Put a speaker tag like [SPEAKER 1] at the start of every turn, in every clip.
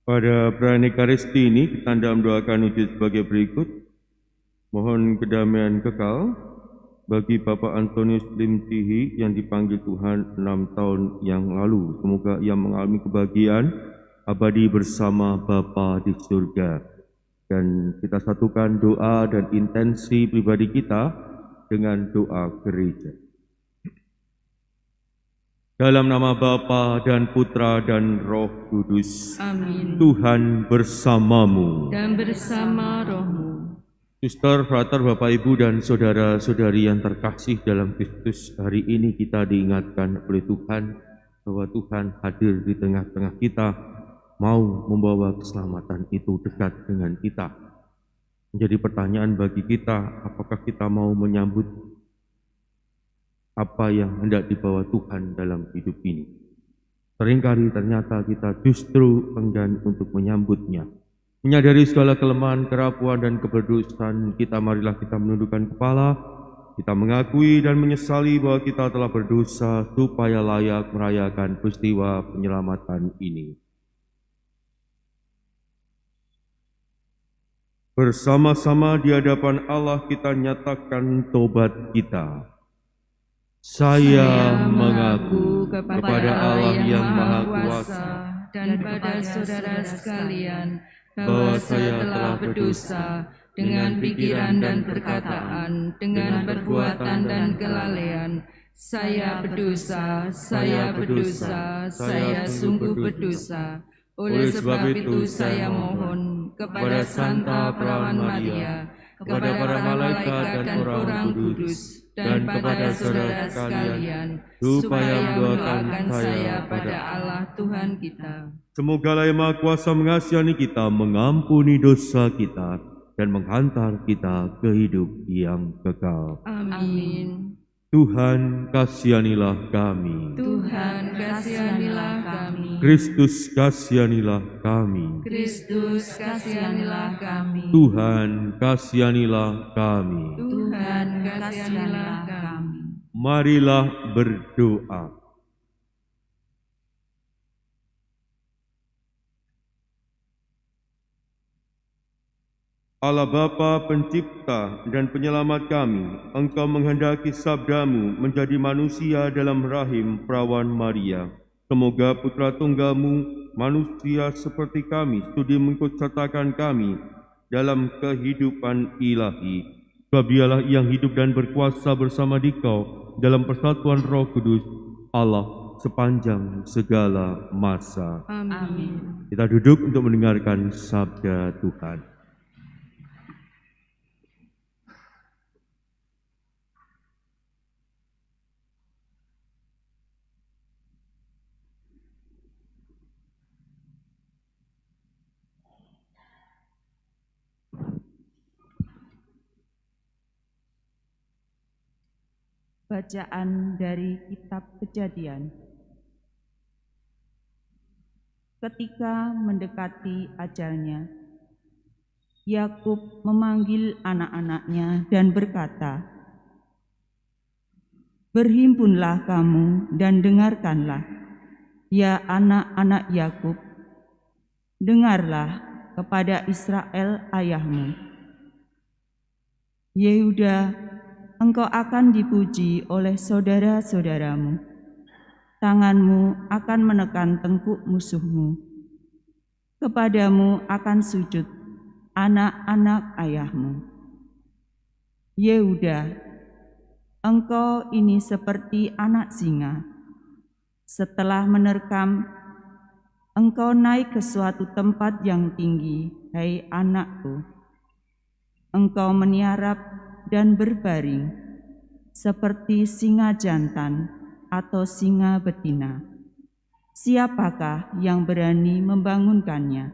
[SPEAKER 1] Pada perayaan Ekaristi ini kita hendak mendoakan wujud sebagai berikut. Mohon kedamaian kekal bagi Bapak Antonius Limtihi yang dipanggil Tuhan 6 tahun yang lalu. Semoga ia mengalami kebahagiaan abadi bersama Bapa di surga. Dan kita satukan doa dan intensi pribadi kita dengan doa gereja. Dalam nama Bapa dan Putra dan Roh Kudus.
[SPEAKER 2] Amin.
[SPEAKER 1] Tuhan bersamamu.
[SPEAKER 2] Dan bersama rohmu.
[SPEAKER 1] Suster, frater, Bapak, Ibu, dan saudara-saudari yang terkasih dalam Kristus, hari ini kita diingatkan oleh Tuhan bahwa Tuhan hadir di tengah-tengah kita, mau membawa keselamatan itu dekat dengan kita. Menjadi pertanyaan bagi kita, apakah kita mau menyambut apa yang hendak dibawa Tuhan dalam hidup ini? Seringkali ternyata kita justru enggan untuk menyambutnya. Menyadari segala kelemahan, kerapuan, dan keberdosan kita, marilah kita menundukkan kepala, kita mengakui dan menyesali bahwa kita telah berdosa supaya layak merayakan peristiwa penyelamatan ini. Bersama-sama di hadapan Allah kita nyatakan tobat kita. Saya mengaku kepada Allah yang Maha Kuasa
[SPEAKER 2] dan pada saudara sekalian
[SPEAKER 1] bahwa saya telah berdosa
[SPEAKER 2] dengan pikiran dan perkataan, dengan perbuatan dan kelalaian. Saya berdosa, saya sungguh berdosa. Oleh sebab itu saya mohon kepada Santa Perawan Maria, kepada para malaikat dan orang kudus, dan kepada saudara sekalian, supaya mendoakan saya pada Allah Tuhan kita.
[SPEAKER 1] Semoga Yang Maha Kuasa mengasihani kita, mengampuni dosa kita, dan menghantar kita ke hidup yang kekal.
[SPEAKER 2] Amin.
[SPEAKER 1] Tuhan, kasihanilah kami.
[SPEAKER 2] Tuhan, kasihanilah kami.
[SPEAKER 1] Kristus, kasihanilah kami.
[SPEAKER 2] Kristus, kasihanilah kami.
[SPEAKER 1] Tuhan, kasihanilah kami.
[SPEAKER 2] Tuhan, kasihanilah kami.
[SPEAKER 1] Marilah berdoa. Allah Bapa pencipta dan penyelamat kami, Engkau menghendaki sabdamu menjadi manusia dalam rahim perawan Maria. Semoga putra tunggalmu, manusia seperti kami, studi mengikutsertakan kami dalam kehidupan ilahi. Sebab dialah yang hidup dan berkuasa bersama Dikau dalam persatuan Roh Kudus, Allah sepanjang segala masa.
[SPEAKER 2] Amin.
[SPEAKER 1] Kita duduk untuk mendengarkan sabda Tuhan.
[SPEAKER 3] Bacaan dari Kitab Kejadian. Ketika mendekati ajalnya, Yakub memanggil anak-anaknya dan berkata, "Berhimpunlah kamu dan dengarkanlah, ya anak-anak Yakub, dengarlah kepada Israel ayahmu. Yehuda, engkau akan dipuji oleh saudara-saudaramu. Tanganmu akan menekan tengkuk musuhmu. Kepadamu akan sujud anak-anak ayahmu. Yehuda, engkau ini seperti anak singa. Setelah menerkam, engkau naik ke suatu tempat yang tinggi, hai anakku. Engkau meniarap dan berbaring seperti singa jantan atau singa betina. Siapakah yang berani membangunkannya?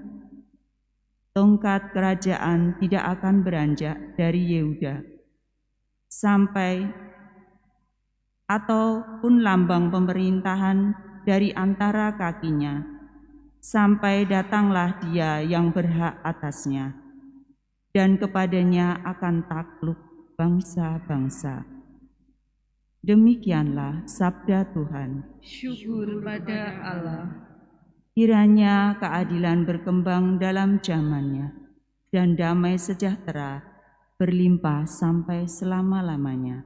[SPEAKER 3] Tongkat kerajaan tidak akan beranjak dari Yehuda, ataupun lambang pemerintahan dari antara kakinya, sampai datanglah Dia yang berhak atasnya, dan kepadanya akan takluk bangsa-bangsa. Demikianlah sabda Tuhan.
[SPEAKER 2] Syukur pada Allah.
[SPEAKER 3] Kiranya keadilan berkembang dalam zamannya, dan damai sejahtera berlimpah sampai selama-lamanya.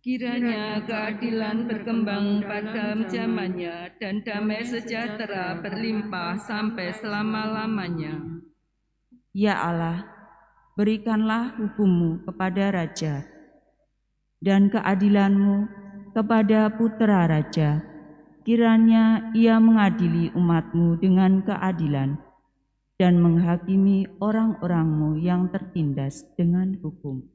[SPEAKER 2] Kiranya keadilan berkembang pada zamannya dan damai sejahtera berlimpah sampai selama-lamanya.
[SPEAKER 3] Ya Allah, berikanlah hukum-Mu kepada Raja dan keadilan-Mu kepada Putra Raja. Kiranya ia mengadili umat-Mu dengan keadilan dan menghakimi orang-orang-Mu yang tertindas dengan hukum.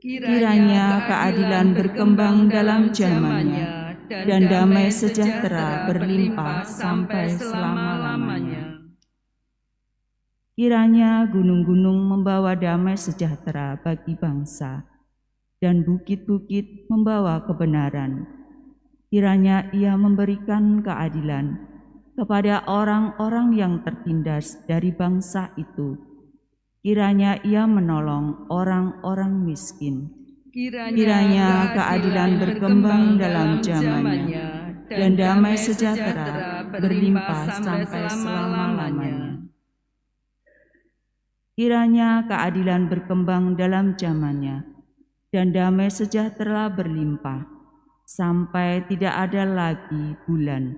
[SPEAKER 3] Kiranya keadilan berkembang dalam zamannya dan damai sejahtera berlimpah sampai selama-lamanya. Kiranya gunung-gunung membawa damai sejahtera bagi bangsa dan bukit-bukit membawa kebenaran. Kiranya ia memberikan keadilan kepada orang-orang yang tertindas dari bangsa itu. Kiranya ia menolong orang-orang miskin. Kiranya keadilan berkembang dalam zamannya dan damai sejahtera berlimpah sampai selama-lamanya. Kiranya keadilan berkembang dalam zamannya dan damai sejahtera berlimpah sampai tidak ada lagi bulan.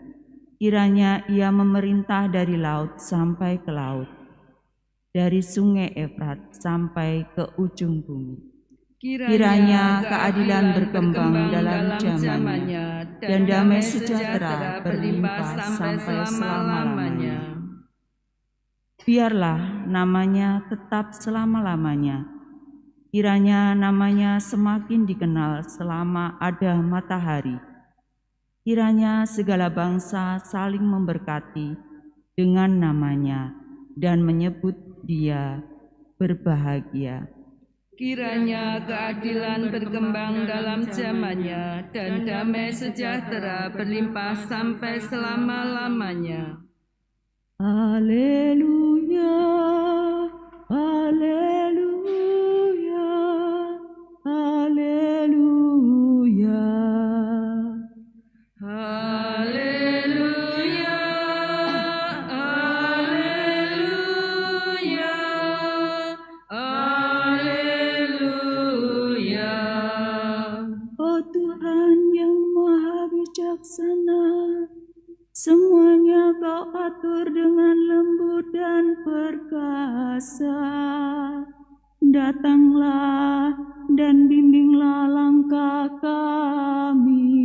[SPEAKER 3] Kiranya ia memerintah dari laut sampai ke laut, dari sungai Efrat sampai ke ujung bumi. Kiranya keadilan berkembang dalam zamannya dan damai sejahtera berlimpah sampai selama-lamanya. Biarlah namanya tetap selama-lamanya. Kiranya namanya semakin dikenal selama ada matahari. Kiranya segala bangsa saling memberkati dengan namanya dan menyebut dia berbahagia.
[SPEAKER 2] Kiranya keadilan berkembang dalam zamannya dan damai sejahtera berlimpah sampai selama-lamanya.
[SPEAKER 3] Haleluya, haleluya. Haleluya.
[SPEAKER 2] Haleluya. Haleluya. Haleluya.
[SPEAKER 3] Oh Tuhan yang Maha Bijaksana, semuanya Kau atur dengan lembut dan perkasa. Datanglah dan bimbinglah langkah kami.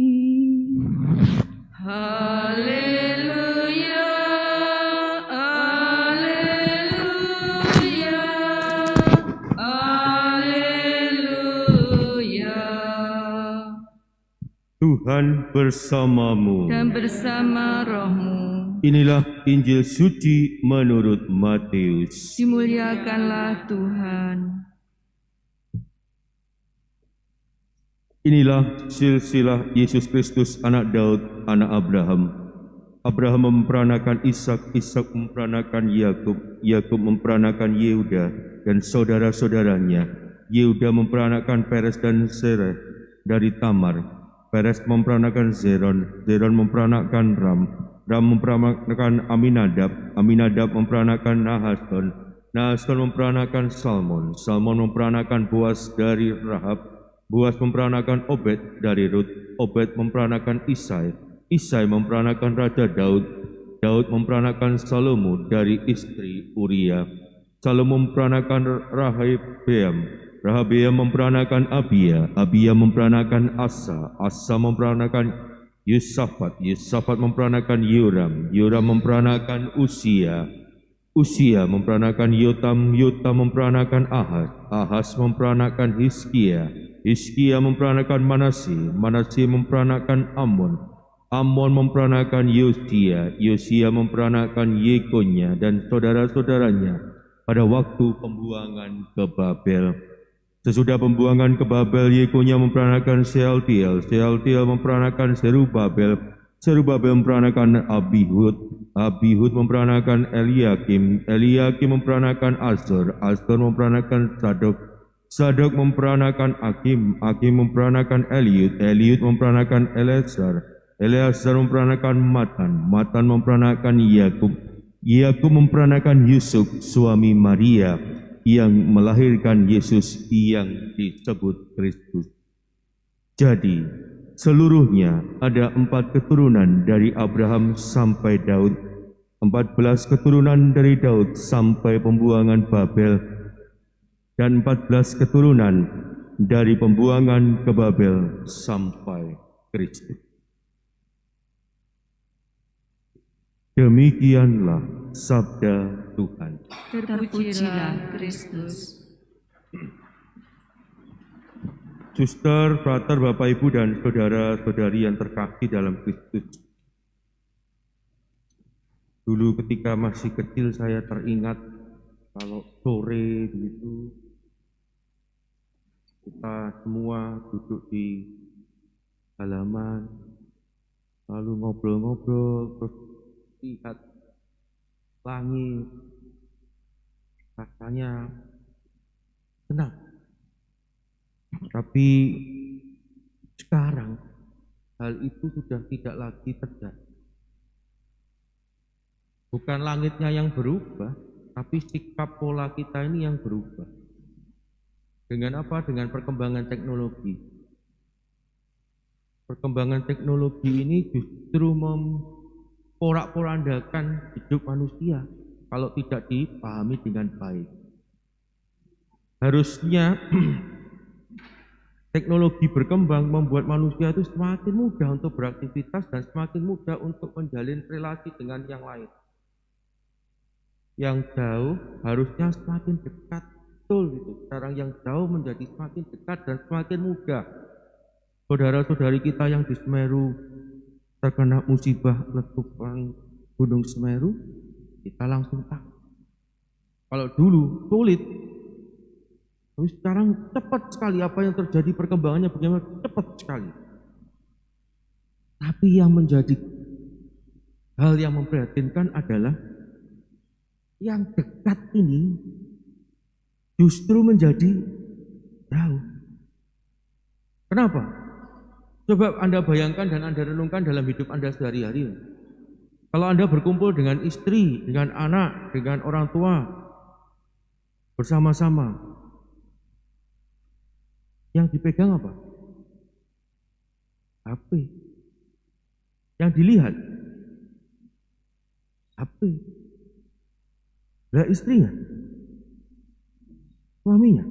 [SPEAKER 2] Haleluya, haleluya, haleluya.
[SPEAKER 1] Tuhan bersamamu.
[SPEAKER 2] Dan bersama rohmu.
[SPEAKER 1] Inilah Injil suci menurut Matius.
[SPEAKER 2] Dimuliakanlah Tuhan.
[SPEAKER 1] Inilah silsilah Yesus Kristus, anak Daud, anak Abraham. Abraham memperanakan Ishak, Ishak memperanakan Yakub, Yakub memperanakan Yehuda dan saudara-saudaranya. Yehuda memperanakan Peres dan Sereh dari Tamar. Peres memperanakan Zeron, Zeron memperanakan Ram, Ram memperanakan Aminadab, Aminadab memperanakan Nahashon, Nahashon memperanakan Salmon, Salmon memperanakan Boas dari Rahab, Boas memperanakan Obed dari Rut, Obed memperanakan Isai, Isai memperanakan Raja Daud, Daud memperanakan Salomo dari istri Uria, Salomo memperanakan Rehabeam, Rehabeam memperanakan Abia, Abia memperanakan Asa, Asa memperanakan Yusafat, Yusafat memperanakan Yoram, Yoram memperanakan Usia, Usia memperanakan Yotam, Yotam memperanakan Ahaz, Ahaz memperanakan Hizkia, Hizkia memperanakan Manasye, Manasye memperanakan Amon, Amon memperanakan Yosia, Yosia memperanakan Yekonya dan saudara-saudaranya pada waktu pembuangan ke Babel. Sesudah pembuangan ke Babel, Yekonya memperanakan Sealtiel, Sealtiel memperanakan Serubabel, Serubabel memperanakan Abihud, Abihud memperanakan Eliakim, Eliakim memperanakan Azor, Azor memperanakan Sadok, Sadok memperanakan Akim, Akim memperanakan Eliud, Eliud memperanakan Eleazar, Eleazar memperanakan Matan, Matan memperanakan Yakub, Iaku memperanakan Yusuf, suami Maria, yang melahirkan Yesus yang disebut Kristus. Jadi, seluruhnya ada 4 keturunan dari Abraham sampai Daud, 14 keturunan dari Daud sampai pembuangan Babel, dan 14 keturunan dari pembuangan ke Babel sampai Kristus. Demikianlah sabda Tuhan.
[SPEAKER 2] Terpujilah Kristus.
[SPEAKER 1] Suster, frater, Bapak, Ibu, dan saudara-saudari yang terkasih dalam Kristus. Dulu ketika masih kecil saya teringat kalau sore begitu kita semua duduk di halaman lalu ngobrol-ngobrol terus lihat langit, rasanya senang. Tapi sekarang hal itu sudah tidak lagi terjadi. Bukan langitnya yang berubah, tapi sikap pola kita ini yang berubah. Dengan apa? Dengan perkembangan teknologi. Perkembangan teknologi ini justru memporak-porandakan hidup manusia kalau tidak dipahami dengan baik. Harusnya teknologi berkembang membuat manusia itu semakin mudah untuk beraktivitas dan semakin mudah untuk menjalin relasi dengan yang lain. Yang jauh harusnya semakin dekat, betul gitu. Sekarang yang jauh menjadi semakin dekat dan semakin mudah. Saudara-saudari kita yang di Semeru terkena musibah letupan Gunung Semeru, kita langsung tahu. Kalau dulu sulit, tapi sekarang cepat sekali apa yang terjadi, perkembangannya bagaimana cepat sekali. Tapi yang menjadi hal yang memprihatinkan adalah yang dekat ini justru menjadi jauh. Kenapa? Coba Anda bayangkan dan Anda renungkan dalam hidup Anda sehari-hari. Kalau Anda berkumpul dengan istri, dengan anak, dengan orang tua, bersama-sama, yang dipegang apa? HP. Yang dilihat? HP. Lah istrinya, suaminya,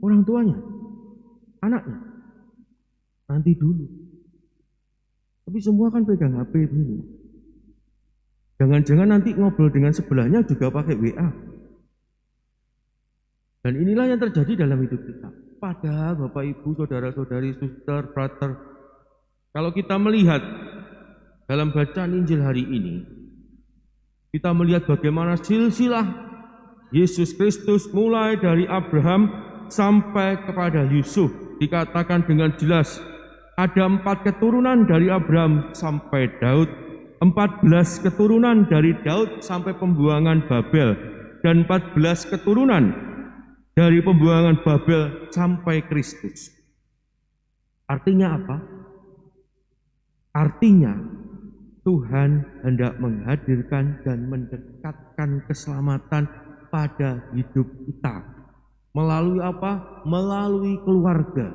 [SPEAKER 1] orang tuanya, anaknya, nanti dulu. Tapi semua kan pegang HP ini. Jangan-jangan nanti ngobrol dengan sebelahnya juga pakai WA. Dan inilah yang terjadi dalam hidup kita. Padahal Bapak Ibu, saudara-saudari, suster, frater, kalau kita melihat dalam bacaan Injil hari ini, kita melihat bagaimana silsilah Yesus Kristus mulai dari Abraham sampai kepada Yusuf. Dikatakan dengan jelas, ada 4 keturunan dari Abraham sampai Daud, 14 keturunan dari Daud sampai pembuangan Babel, dan 14 keturunan dari pembuangan Babel sampai Kristus. Artinya apa? Artinya Tuhan hendak menghadirkan dan mendekatkan keselamatan pada hidup kita. Melalui apa? Melalui keluarga.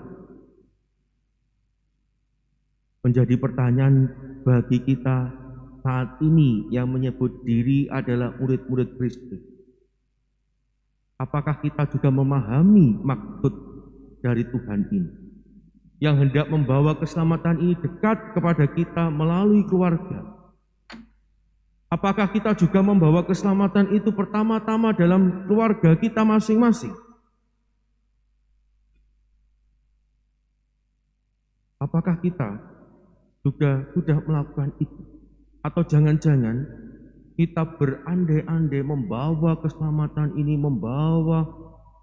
[SPEAKER 1] Menjadi pertanyaan bagi kita saat ini yang menyebut diri adalah murid-murid Kristus. Apakah kita juga memahami maksud dari Tuhan ini? Yang hendak membawa keselamatan ini dekat kepada kita melalui keluarga. Apakah kita juga membawa keselamatan itu pertama-tama dalam keluarga kita masing-masing? Apakah kita juga sudah melakukan itu? Atau jangan-jangan kita berandai-andai membawa keselamatan ini, membawa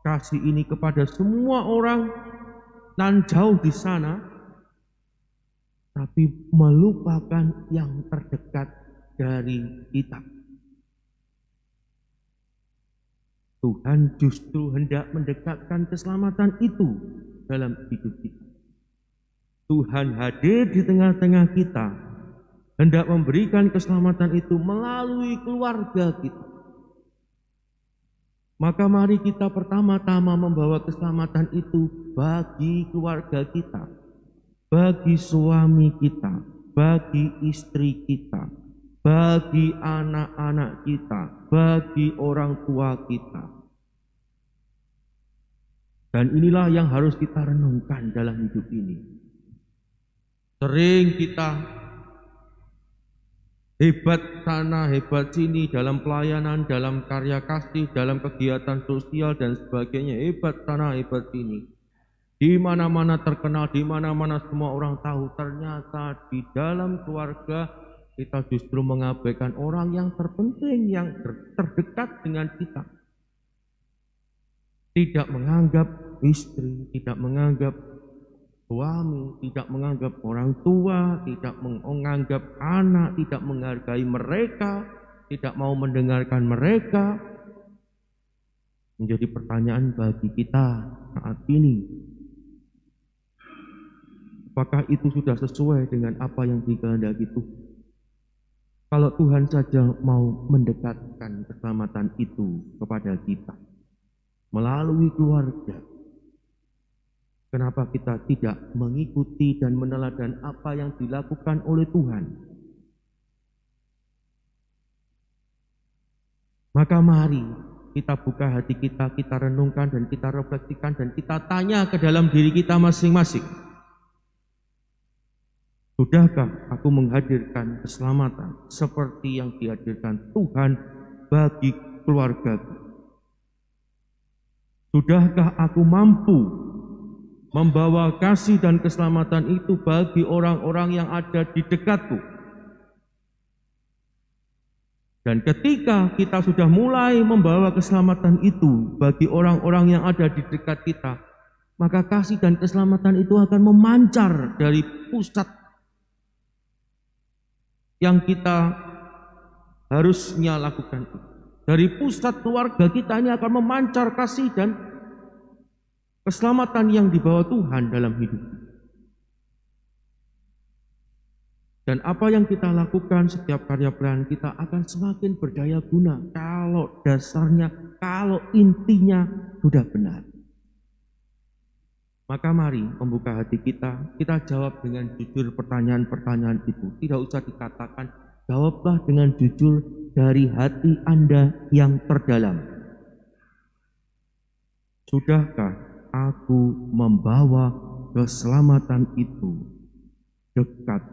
[SPEAKER 1] kasih ini kepada semua orang nan jauh di sana, tapi melupakan yang terdekat dari kita. Tuhan justru hendak mendekatkan keselamatan itu dalam hidup kita. Tuhan hadir di tengah-tengah kita hendak memberikan keselamatan itu melalui keluarga kita. Maka mari kita pertama-tama membawa keselamatan itu bagi keluarga kita, bagi suami kita, bagi istri kita, bagi anak-anak kita, bagi orang tua kita. Dan inilah yang harus kita renungkan dalam hidup ini. Sering kita hebat sana, hebat sini dalam pelayanan, dalam karya kasih, dalam kegiatan sosial dan sebagainya. Hebat sana, hebat sini. Di mana-mana terkenal, di mana-mana semua orang tahu. Ternyata di dalam keluarga kita justru mengabaikan orang yang terpenting, yang terdekat dengan kita. Tidak menganggap istri, tidak menganggap suami, tidak menganggap orang tua, tidak menganggap anak, tidak menghargai mereka, tidak mau mendengarkan mereka. Menjadi pertanyaan bagi kita saat ini. Apakah itu sudah sesuai dengan apa yang dikehendaki Tuhan? Kalau Tuhan saja mau mendekatkan keselamatan itu kepada kita melalui keluarga, kenapa kita tidak mengikuti dan meneladan apa yang dilakukan oleh Tuhan? Maka mari kita buka hati kita, kita renungkan dan kita refleksikan dan kita tanya ke dalam diri kita masing-masing. Sudahkah aku menghadirkan keselamatan seperti yang dihadirkan Tuhan bagi keluargaku? Sudahkah aku mampu membawa kasih dan keselamatan itu bagi orang-orang yang ada di dekatku? Dan ketika kita sudah mulai membawa keselamatan itu bagi orang-orang yang ada di dekat kita, maka kasih dan keselamatan itu akan memancar dari pusat yang kita harusnya lakukan itu. Dari pusat keluarga kita ini akan memancar kasih dan keselamatan yang dibawa Tuhan dalam hidup. Dan apa yang kita lakukan, setiap karya pelayanan kita akan semakin berdaya guna kalau dasarnya, kalau intinya sudah benar. Maka mari membuka hati kita jawab dengan jujur pertanyaan-pertanyaan itu. Tidak usah dikatakan, jawablah dengan jujur dari hati Anda yang terdalam. Sudahkah aku membawa keselamatan itu dekat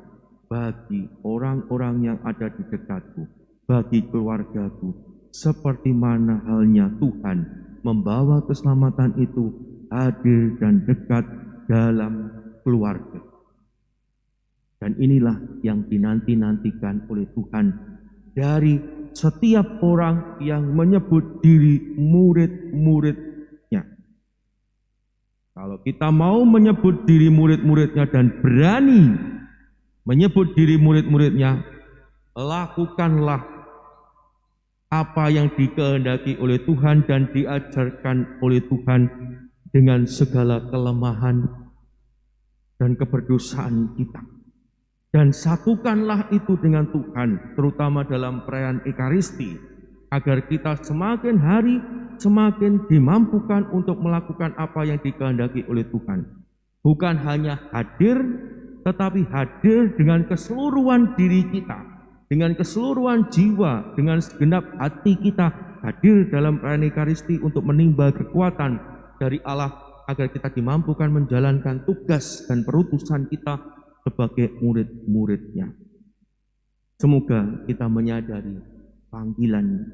[SPEAKER 1] bagi orang-orang yang ada di dekatku, bagi keluargaku, seperti mana halnya Tuhan membawa keselamatan itu hadir dan dekat dalam keluarga. Dan inilah yang dinanti-nantikan oleh Tuhan dari setiap orang yang menyebut diri murid-muridnya. Kalau kita mau menyebut diri murid-muridnya dan berani menyebut diri murid-muridnya, lakukanlah apa yang dikehendaki oleh Tuhan dan diajarkan oleh Tuhan dengan segala kelemahan dan keberdosaan kita. Dan satukanlah itu dengan Tuhan, terutama dalam perayaan Ekaristi, agar kita semakin hari semakin dimampukan untuk melakukan apa yang dikehendaki oleh Tuhan. Bukan hanya hadir, tetapi hadir dengan keseluruhan diri kita, dengan keseluruhan jiwa, dengan segenap hati kita hadir dalam perayaan Ekaristi untuk menimba kekuatan dari Allah agar kita dimampukan menjalankan tugas dan perutusan kita sebagai murid-muridnya. Semoga kita menyadari panggilan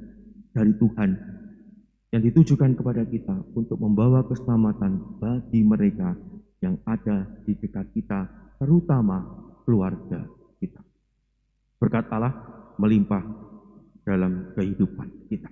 [SPEAKER 1] dari Tuhan yang ditujukan kepada kita untuk membawa keselamatan bagi mereka yang ada di dekat kita, terutama keluarga kita. Berkat Allah melimpah dalam kehidupan kita.